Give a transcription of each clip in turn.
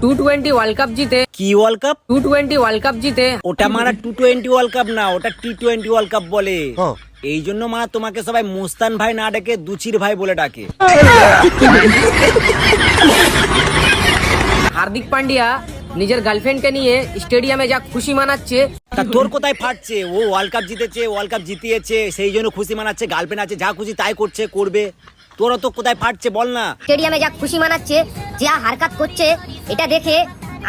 T20 world cup জিতে। কি world cup? T20 world cup জিতে। ওটা মারা T20 ওয়ার্ল্ড কাপ না, ওটা T20 ওয়ার্ল্ড কাপ বলে। এই জন্য মারা তোমাকে সবাই মুস্তান ভাই না ডেকে দুচির ভাই বলে ডাকে। হার্দিক পান্ডিয়া নিজের গার্লফ্রেন্ডকে নিয়ে স্টেডিয়ামে যা খুশি মানাচ্ছে। তা তোর কোথায় ফাটছে? ও ওয়ার্ল্ড কাপ জিতেছে, ওয়ার্ল্ড কাপ জিতিয়েছে, সেই জন্য খুশি মানাচ্ছে, গার্লফ্রেন্ড আছে, যা খুশি তাই করছে, করবে। তোরা তো কোথায় ফাটছে বল না। স্টেডিয়ামে যা খুশি মানাচ্ছে, যা হারকাত করছে, এটা দেখে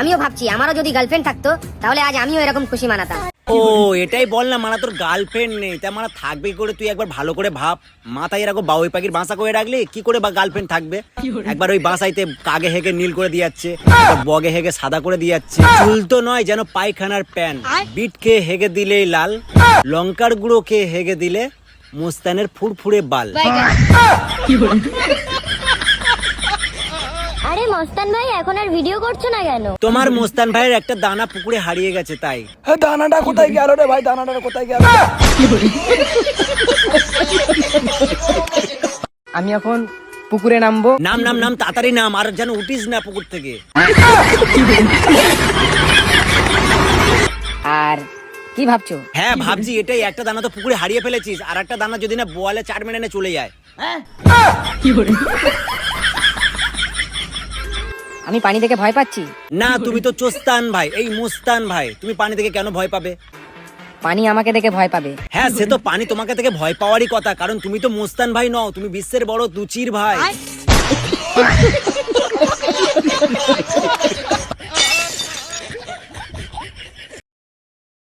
আমিও ভাবছি আমারও যদি গার্লফ্রেন্ড থাকতো তাহলে আজ আমিও এরকম খুশি মানাতাম। ও এটাই বল না, মানে তোর গার্লফ্রেন্ড নেই, তা মানে থাকবে কি করে? তুই একবার ভালো করে ভাব। মাথায় এরকম বাউই পাখির বাসা করে রাখলি কি করে বা গার্লফ্রেন্ড থাকবে? একবার ওই বাসাইতে কাগে হেগে নীল করে দিয়াচ্ছে, বগে হেগে সাদা করে দিয়াচ্ছে। চুল তো নয় যেন পায়খানার প্যান। বিট খেয়ে হেগে দিলেই লাল, লঙ্কার গুঁড়ো খেয়ে হেগে দিলে মুস্তানের ফুরফুরে বাল। আরে মস্তান ভাই এখন আর ভিডিও করছো না কেন? তোমার মুস্তান ভাইয়ের একটা দানা পুকুরে হারিয়ে গেছে তাই। দানাটা কোথায় গেল রে ভাই? দানাটা কোথায় গেল? আমি এখন পুকুরে নামবো। নাম নাম নাম তাড়াতাড়ি নাম, আর যেন উঠিস না পুকুর থেকে। আর কি ভাবছো? হ্যাঁ ভাবছি এটাই, একটা দানা তো পুকুরে হারিয়ে ফেলেছিস, আর একটা দানা যদি না বোয়ালে চার মেনে চলে যায়। আমি পানি থেকে ভয় পাচ্ছি? না তুমি তো চোস্তান ভাই, এই মুস্তান ভাই, তুমি পানি থেকে কেন ভয় পাবে? পানি আমাকে দেখে ভয় পাবে। হ্যাঁ সে তো পানি তোমাকে থেকে ভয় পাওয়ারই কথা, কারণ তুমি তো মুস্তান ভাই নও, তুমি বিশ্বের বড় দুচির ভাই।